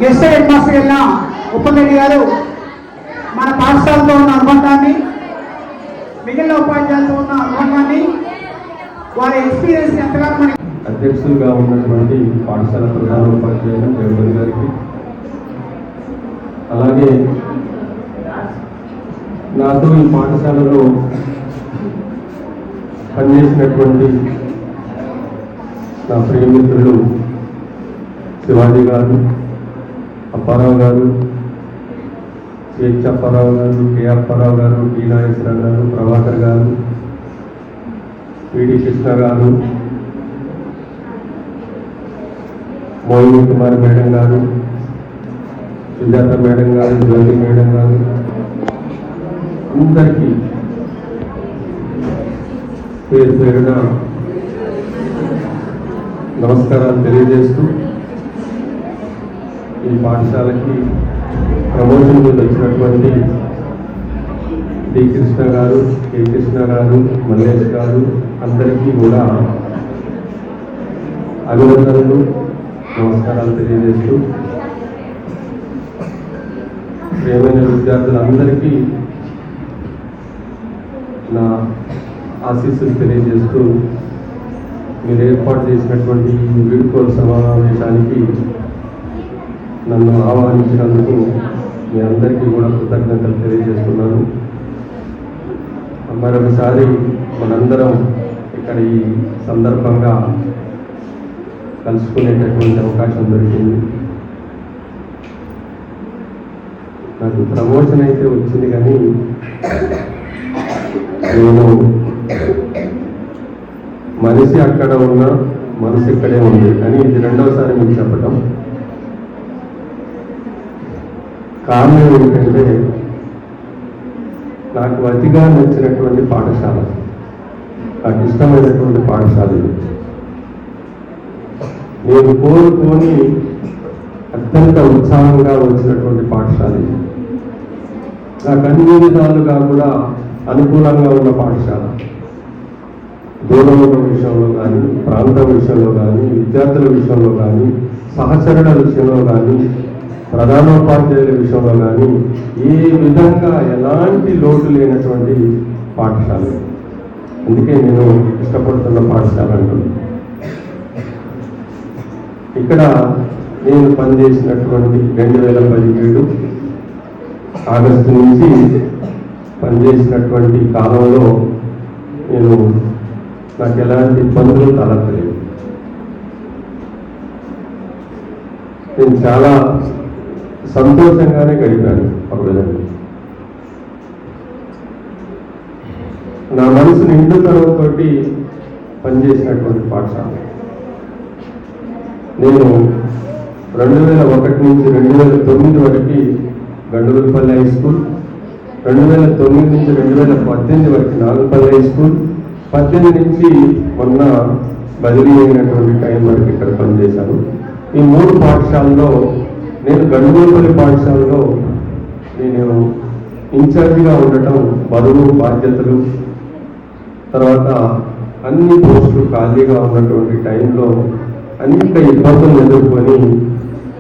Guest head master వెళ్ళిన ఉప్పలరెడ్డి గారు మన పాఠశాలతో ఉన్న అనుబంధాన్ని, మిగిలిన ఉపాధ్యాయులతో ఉన్న అనుబంధాన్ని, వారి ఎక్స్పీరియన్స్ ఎంతగానో మనకి అధ్యక్షులుగా ఉన్నటువంటి పాఠశాల ప్రధాన ఉపాధ్యాయులు జగన్ గారికి, అలాగే నాతో ఈ పాఠశాలలో పనిచేసినటువంటి నా ప్రియమిత్రులు శివాజీ గారు, అప్పారావు గారు, సిహెచ్ అప్పారావు గారు, కె అప్పారావు గారు, టి నాగేశ్వరరావు గారు, ప్రభాకర్ గారు, పిడి కృష్ణ గారు, మోహిని కుమార్ మేడం గారు, సుజాత మేడం గారు, జ్యోతి మేడం గారు, అందరికీ పేరు పేరున నమస్కారాలు తెలియజేస్తూ, ఈ పాఠశాలకి ప్రమోషన్ మీద వచ్చినటువంటి డి కృష్ణ గారు, కె కృష్ణ గారు, మల్లేష్ గారు అందరికీ కూడా అభినందనలు, నమస్కారాలు తెలియజేస్తూ, ప్రియమైన విద్యార్థులందరికీ నా ఆశీస్సులు తెలియజేస్తూ, మీరు ఏర్పాటు చేసినటువంటి ఈ వీడ్కోలు సమావేశానికి నన్ను ఆహ్వానించినందుకు మీ అందరికీ కూడా కృతజ్ఞతలు తెలియజేస్తున్నాను. మరొకసారి మనందరం ఇక్కడ ఈ సందర్భంగా కలుసుకునేటటువంటి అవకాశం దొరికింది. నాకు ప్రమోషన్ అయితే వచ్చింది, కానీ నేను మనిషి అక్కడ ఉన్న మనసు ఇక్కడే ఉంది అని ఇది రెండవసారి మీకు చెప్పటం. కారణం ఏంటంటే, నాకు అతిగా నచ్చినటువంటి పాఠశాల, నాకు ఇష్టమైనటువంటి పాఠశాల ఇది. నేను కోరుకొని అత్యంత ఉత్సాహంగా వచ్చినటువంటి పాఠశాల ఇది. నాకు అన్ని విధాలుగా కూడా అనుకూలంగా ఉన్న పాఠశాల. దూరం ఉన్న విషయంలో కానీ, ప్రాంతం విషయంలో కానీ, విద్యార్థుల విషయంలో కానీ, సహచరుల విషయంలో కానీ, ప్రధానోపాధ్యాయుల విషయంలో కానీ ఏ విధంగా ఎలాంటి లోటు లేనటువంటి పాఠశాల. అందుకే నేను ఇష్టపడుతున్న పాఠశాల అంటున్నాను. ఇక్కడ నేను పనిచేసినటువంటి 2017 ఆగస్టు నుంచి పనిచేసినటువంటి కాలంలో నాకు ఎలాంటి ఇబ్బందులు తలెత్తలేదు. నేను చాలా సంతోషంగానే గడిపాను ఒక విధంగా. నా మనసు నిండుతనంతో పనిచేసినటువంటి పాఠశాల. నేను 2001 నుంచి 2009 వరకు గండుగులపల్లి హై స్కూల్, 2009 నుంచి 2018 వరకు నాగులపల్లి హై స్కూల్, 18 నుంచి మొన్న బదిలీ అయినటువంటి టైం వరకు ఇక్కడ పనిచేశాను. ఈ 3 పాఠశాలలో నేను గండుగులపల్లి పాఠశాలలో నేను ఇన్ఛార్జిగా ఉండటం, బరువు బాధ్యతలు, తర్వాత అన్ని పోస్టులు ఖాళీగా ఉన్నటువంటి టైంలో అనేక ఇబ్బందులు ఎదుర్కొని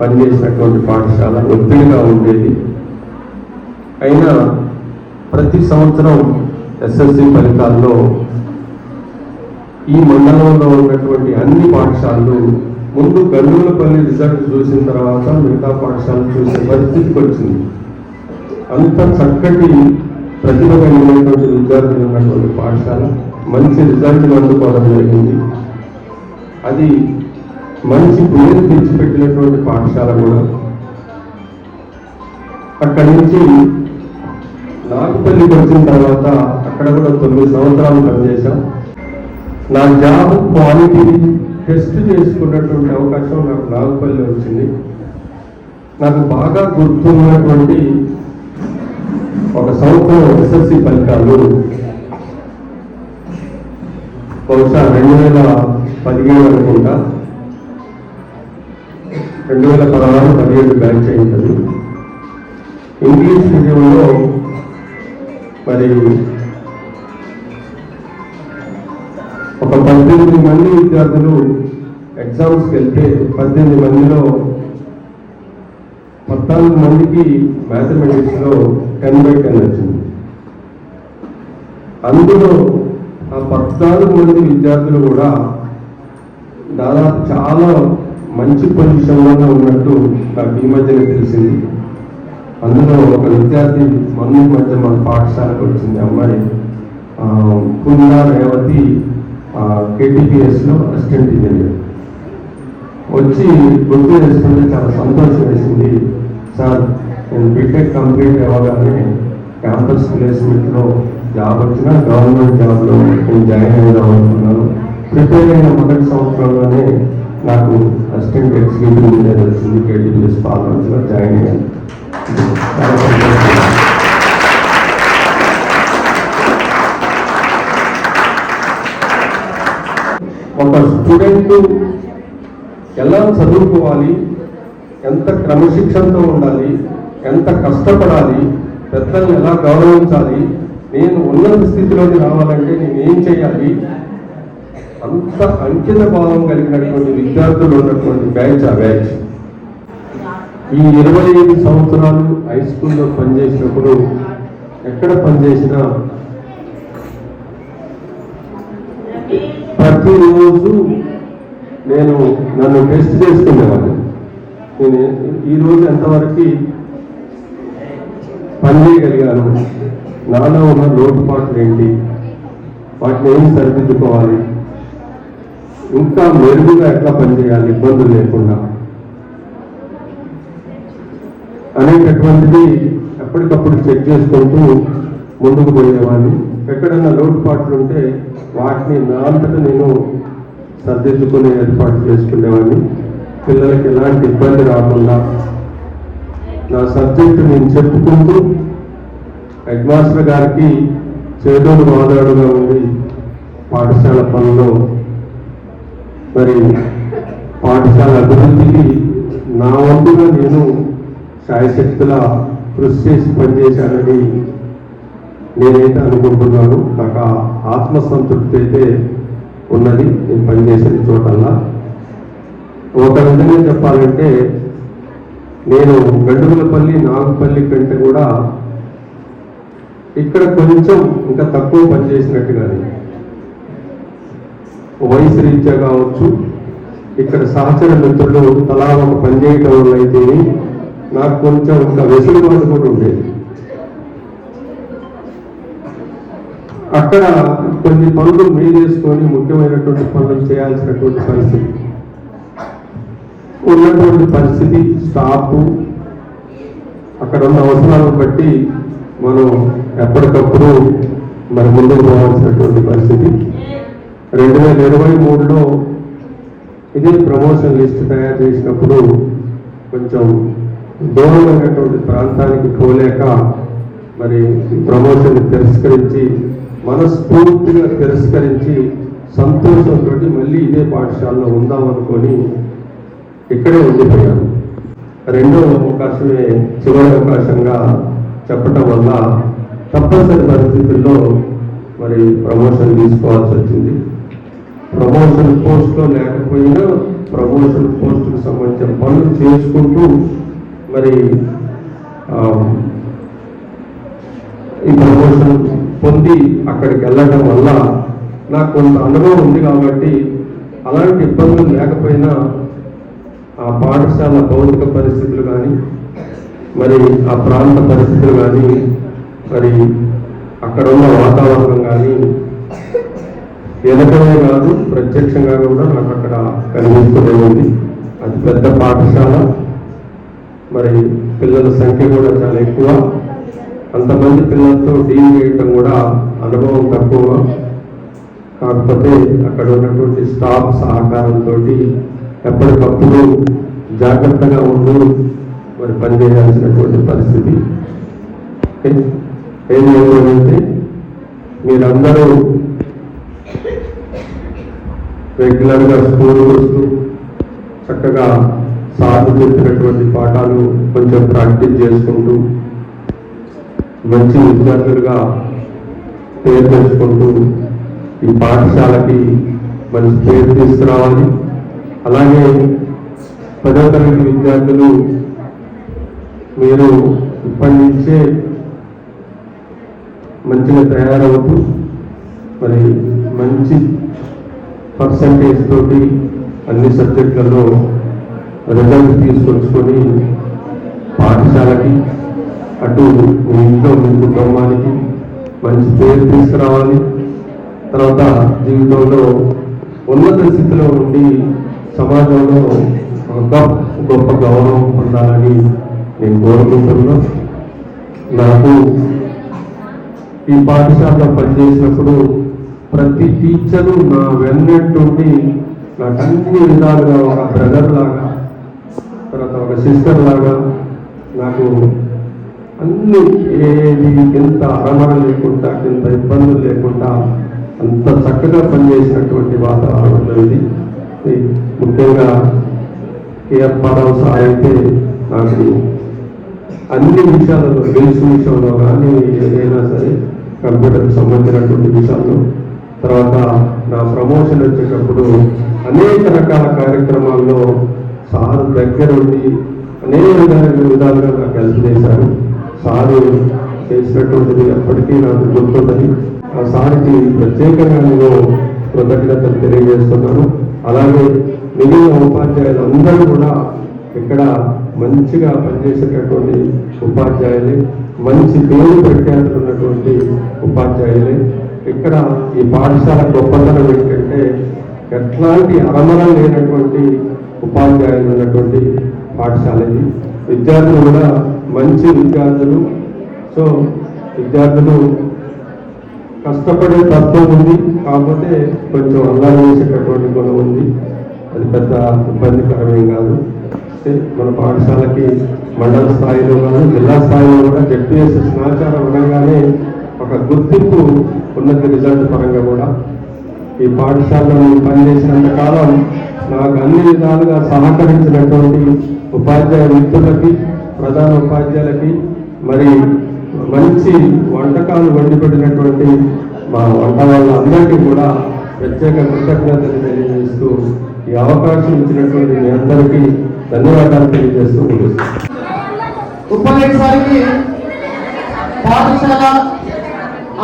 పనిచేసినటువంటి పాఠశాల. ఒత్తిడిగా ఉండేది. అయినా ప్రతి సంవత్సరం ఎస్ఎస్సి ఫలితాల్లో ఈ మండలంలో ఉన్నటువంటి అన్ని పాఠశాలలు ముందు గండుగులపల్లి రిజల్ట్ చూసిన తర్వాత మిగతా పాఠశాలలు చూసే పరిస్థితికి వచ్చింది. అంత చక్కటి ప్రతిభ కలిగినటువంటి విద్యార్థులు ఉన్నటువంటి పాఠశాల మంచి రిజల్ట్ అందుకోవడం జరిగింది. అది మంచి పేరు తెచ్చిపెట్టినటువంటి పాఠశాల కూడా. అక్కడి నుంచి నాగుపల్లికి వచ్చిన తర్వాత అక్కడ కూడా 9 సంవత్సరాలు పనిచేశాం. నా జాబ్ క్వాలిటీ టెస్ట్ చేసుకున్నటువంటి అవకాశం నాకు నాగుపల్లి వచ్చింది. నాకు బాగా గుర్తున్నటువంటి ఒక సంవత్సరం ఎస్ఎస్సి ఫలితాలు బహుశా 2017 అనుకుంటా, 2016-17 బ్యాచ్ అయింది. ఇంగ్లీష్ మీడియంలో మరి ఒక 18 మంది విద్యార్థులు ఎగ్జామ్స్కి వెళ్తే 18 మందిలో 14 మందికి మ్యాథమెటిక్స్లో 10/10 వచ్చింది. అందులో ఆ 14 మంది విద్యార్థులు కూడా దాదాపు చాలా మంచి పొజిషన్లోనే ఉన్నట్టు నాకు ఈ మధ్యన తెలిసింది. అందులో ఒక విద్యార్థి మధ్య మన పాఠశాలకు వచ్చింది అమ్మాయి కుందా రేవతి KTPSలో అసిస్టెంట్ ఇంజనీర్ వచ్చి గుర్తు చేసుకుంటే చాలా సంతోషం వేసింది. సార్ నేను బీటెక్ కంప్లీట్ అవ్వగానే క్యాంపస్ ప్లేస్మెంట్లో జాబ్ వచ్చిన గవర్నమెంట్ జాబ్లో నేను జాయిన్ అవుదాం అనుకున్నాను. ప్రిపేర్ అయిన మొదటి సంవత్సరంలోనే నాకు అసిస్టెంట్ ఎగ్జిక్యూటివ్ ఇంజనీర్ వచ్చింది. KTPS పార్లమెంట్స్లో జాయిన్ అయ్యాను. చాలా సంతోషం. ఒక స్టూడెంట్ ఎలా చదువుకోవాలి, ఎంత క్రమశిక్షణతో ఉండాలి, ఎంత కష్టపడాలి, పెద్దల్ని ఎలా గౌరవించాలి, నేను ఉన్నత స్థితిలోకి రావాలంటే నేను ఏం చేయాలి, అంత అంకిత భావం కలిగినటువంటి విద్యార్థులు ఉన్నటువంటి బ్యాచ్ ఆ బ్యాచ్. ఈ 25 సంవత్సరాలు హై స్కూల్లో పనిచేసినప్పుడు ఎక్కడ పనిచేసినా ప్రతిరోజు నన్ను టెస్ట్ చేసుకునేవాడిని. నేను ఈరోజు ఎంతవరకు పని చేయగలిగాను, నాలో ఉన్న లోటుపాట్లు ఏంటి, వాటిని ఏం సరిదిద్దుకోవాలి, ఇంకా మెరుగుగా ఎట్లా పనిచేయాలి ఇబ్బందులు లేకుండా అనేటటువంటిది ఎప్పటికప్పుడు చెక్ చేసుకుంటూ ముందుకు పోయేవాడిని. ఎక్కడైనా లోటుపాట్లు ఉంటే వాటిని నా అంతటా నేను సర్దిద్దుకునే ఏర్పాటు చేసుకునేవాడిని. పిల్లలకి ఎలాంటి ఇబ్బంది రాకుండా నా సబ్జెక్టు నేను చెప్పుకుంటూ హెడ్ మాస్టర్ గారికి చేదోడు వాదాడుగా ఉండి పాఠశాల పనుల్లో మరి పాఠశాల అభివృద్ధికి నా వంతుగా నేను శాయశక్తులా కృషి చేసి పనిచేశానని నేనైతే అనుకుంటున్నాను. నాకు ఆ ఆత్మసంతృప్తి అయితే ఉన్నది నేను పనిచేసిన చోటల్లా. ఒక విధంగా చెప్పాలంటే నేను గండుగులపల్లి నాగుపల్లి కంటే కూడా ఇక్కడ కొంచెం ఇంకా తక్కువ పనిచేసినట్టుగానే వయసు రీత్యా కావచ్చు, ఇక్కడ సహచర మిత్రులు తలా ఒక పని చేయడం వల్ల అయితే నాకు కొంచెం ఇంకా వెసులుబాటు కూడా ఉండేది. అక్కడ కొన్ని పనులు చేసుకొని ముఖ్యమైనటువంటి పనులు చేయాల్సినటువంటి పరిస్థితి ఉన్నటువంటి పరిస్థితి, స్టాఫ్ అక్కడ ఉన్న అవసరాలను బట్టి మనం ఎప్పటికప్పుడు మరి ముందుకు పోవాల్సినటువంటి పరిస్థితి. 2023లో ఇదే ప్రమోషన్ లిస్ట్ తయారు చేసినప్పుడు కొంచెం దూరమైనటువంటి ప్రాంతానికి పోలేక మరి ప్రమోషన్ తిరస్కరించి మనస్ఫూర్తిగా తిరస్కరించి సంతోషంతో మళ్ళీ ఇదే పాఠశాలలో ఉందామనుకొని ఇక్కడే ఉండిపోయాను. రెండో అవకాశమే చివరి అవకాశంగా చెప్పటం వల్ల తప్పనిసరి పరిస్థితుల్లో మరి ప్రమోషన్ తీసుకోవాల్సి వచ్చింది. ప్రమోషన్ పోస్ట్లో లేకపోయినా ప్రమోషన్ పోస్టుకు సంబంధించిన పనులు చేసుకుంటూ మరి ఈ ప్రమోషన్ పొంది అక్కడికి వెళ్ళడం వల్ల నాకు కొంత అనుభవం ఉంది కాబట్టి అలాంటి ఇబ్బందులు లేకపోయినా ఆ పాఠశాల భౌతిక పరిస్థితులు కానీ మరి ఆ ప్రాంత పరిస్థితులు కానీ మరి అక్కడ ఉన్న వాతావరణం కానీ ఎదటమే కాదు ప్రత్యక్షంగా కూడా నాకు అక్కడ కనిపిస్తూనే ఉంది. అది పెద్ద పాఠశాల, మరి పిల్లల సంఖ్య కూడా చాలా ఎక్కువ. అంతమంది పిల్లలతో డీల్ చేయటం కూడా అనుభవం తక్కువ. కాకపోతే అక్కడ ఉన్నటువంటి స్టాఫ్ సహకారంతో ఎప్పటికప్పుడు జాగ్రత్తగా ఉంటూ మరి పనిచేయాల్సినటువంటి పరిస్థితి. ఏం చేయాలంటే మీరందరూ రెగ్యులర్గా స్కూల్ వస్తూ చక్కగా సార్లు చెప్పినటువంటి పాఠాలు కొంచెం ప్రాక్టీస్ చేసుకుంటూ మంచి విద్యార్థులుగా పేరు తెచ్చుకుంటూ ఈ పాఠశాలకి మంచి పేరు తీసుకురావాలి. అలాగే 10వ తరగతి విద్యార్థులు మీరు ఇప్పటి నుంచే మంచిగా తయారవుతూ మరి మంచి పర్సంటేజ్ తోటి అన్ని సబ్జెక్టులలో రిజల్ట్ తీసుకొచ్చుకొని పాఠశాలకి అటు మీ ఇంట్లో మీ కుటుంబానికి మంచి పేరు తీసుకురావాలి. తర్వాత జీవితంలో ఉన్నత స్థితిలో ఉండి సమాజంలో గొప్ప గౌరవం పొందాలని నేను కోరుకుంటున్నా. నాకు ఈ పాఠశాలలో పనిచేసినప్పుడు ప్రతి టీచరు నా వెన్నట్టుండి నాకు అన్ని విధాలుగా ఒక బ్రదర్ లాగా, తర్వాత ఒక సిస్టర్ లాగా నాకు అన్ని ఏది ఎంత అరమర లేకుండా ఎంత ఇబ్బందులు లేకుండా అంత చక్కగా పనిచేసినటువంటి వాతావరణం ఇది. ముఖ్యంగా కేఆర్ పారావు సార్ అయితే నాకు అన్ని విషయాలలో బిల్స్ విషయంలో కానీ ఏదైనా సరే కంప్యూటర్కి సంబంధించినటువంటి విషయాల్లో, తర్వాత నా ప్రమోషన్ వచ్చేటప్పుడు అనేక రకాల కార్యక్రమాల్లో సార్ దగ్గరుండి అనేక విధాలుగా నాకు హెల్ప్ చేశారు. సారు చేసినటువంటిది ఎప్పటికీ నాకు గుర్తుందని ఆ సార్కి ప్రత్యేకంగా నేను కృతజ్ఞతలు తెలియజేస్తున్నాను. అలాగే మిగిలిన ఉపాధ్యాయులు అందరూ కూడా ఇక్కడ మంచిగా పనిచేసేటటువంటి ఉపాధ్యాయులే, మంచి పేరు ప్రఖ్యాతులు ఉన్నటువంటి ఉపాధ్యాయులే. ఇక్కడ ఈ పాఠశాల గొప్పతనం ఏంటంటే ఎట్లాంటి అరమరం లేనటువంటి ఉపాధ్యాయులు ఉన్నటువంటి పాఠశాల ఇది. విద్యార్థులు కూడా మంచి విద్యార్థులు. సో విద్యార్థులు కష్టపడే తత్వం ఉంది, కాకపోతే కొంచెం అల్లరి చేసేటటువంటి గుణం ఉంది. అది పెద్ద ఇబ్బందికరమేం కాదు. మన పాఠశాలకి మండల స్థాయిలో కానీ జిల్లా స్థాయిలో కూడా జెడ్పీఎస్ సమాచారం అనగానే ఒక గుర్తింపు ఉన్నత రిజల్ట్ పరంగా కూడా ఈ పాఠశాలలో పనిచేసినంత కాలం నాకు అన్ని విధాలుగా సహకరించినటువంటి ఉపాధ్యాయ మిత్రులకి, ప్రధాన ఉపాధ్యాయులకి, మరి మంచి వంటకాలు వండిపెట్టినటువంటి మా వంట వాళ్ళందరికీ కూడా ప్రత్యేక కృతజ్ఞతలు తెలియజేస్తూ ఈ అవకాశం ఇచ్చినటువంటి మీ అందరికీ ధన్యవాదాలు తెలియజేస్తూ ఉపాధ్యాయుల వారికి పాఠశాల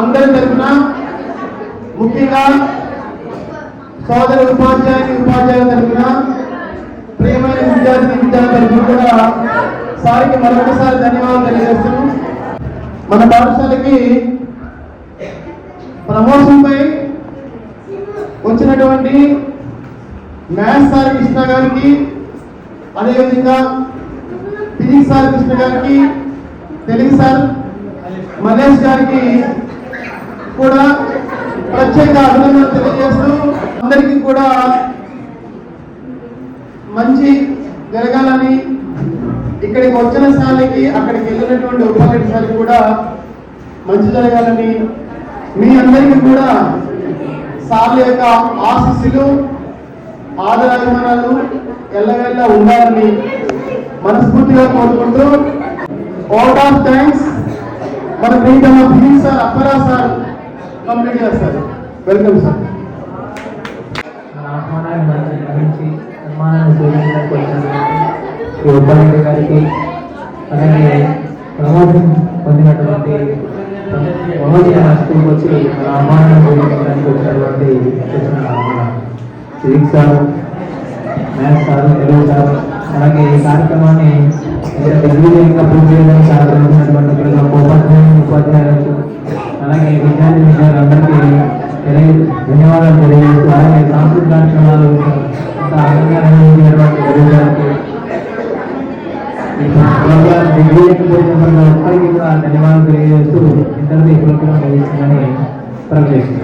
అందరి తరఫున, ముఖ్యంగా సోదర ఉపాధ్యాయుల తరఫున, ప్రియమైన విద్యార్థుల తరఫున కూడా సార్కి మరొకసారి ధన్యవాదాలు తెలియజేస్తున్నాం. మన పాఠశాలకి ప్రమోషన్ పై వచ్చినటువంటి మ్యాథ్స్ సార్ కృష్ణ గారికి, అదేవిధంగా ఫిజిక్స్ సార్ కృష్ణ గారికి, తెలుగు సార్ మల్లేష్ గారికి కూడా ప్రత్యేక అభినందనలు తెలియజేస్తూ అందరికీ కూడా మంచి జరగాలని, ఇక్కడికి వచ్చిన సార్లకి అక్కడికి వెళ్ళినటువంటి ఉపాధ్యాయుల సార్కి కూడా మంచి జరగాలని, మీ అందరికీ కూడా సార్ల యొక్క ఆశీస్సులు, ఆదరాభిమానాలు ఎల్లవేళ ఉండాలని మనస్ఫూర్తిగా కోరుకుంటూ అవుట్ ఆఫ్ థ్యాంక్స్ మన ప్రీతమ ఫిజిక్స్ సార్ అప్పరా సార్ కంప్లీట్ చేస్తారు. Welcome sir. ఆహ్వానాన్ని గ్రహించి సన్మానాన్ని స్వీకరించడానికి వచ్చినటువంటి ఈ ఉపాధ్యాయుల గారికి, అలాగే ప్రమోషన్ పొందినటువంటి ప్రమోషన్ స్కూల్కి వచ్చి మన ఆహ్వానాన్ని స్వీకరించడానికి వచ్చినటువంటి మన physics sir, maths sir, Telugu sir, అలాగే ఈ కార్యక్రమాన్ని దిగ్విజయంగా పూర్తి చేయడానికి సహకరించినటువంటి ఉపాధ్యాయులకు, అలాగే విద్యార్థులందరికీ ధన్యవాదాలు తెలియజేస్తూ, అలాగే సాంస్కృతిక కార్యక్రమాలు అంత అందంగా నిర్వహించినటువంటి తెలుగుకి దిగ్విజయం ఒక్కరికి కూడా ధన్యవాదాలు తెలియజేస్తూ ఇంటర్వ్యూ ప్రోగ్రాం ముగిస్తుందని ప్రకటిస్తున్నాను.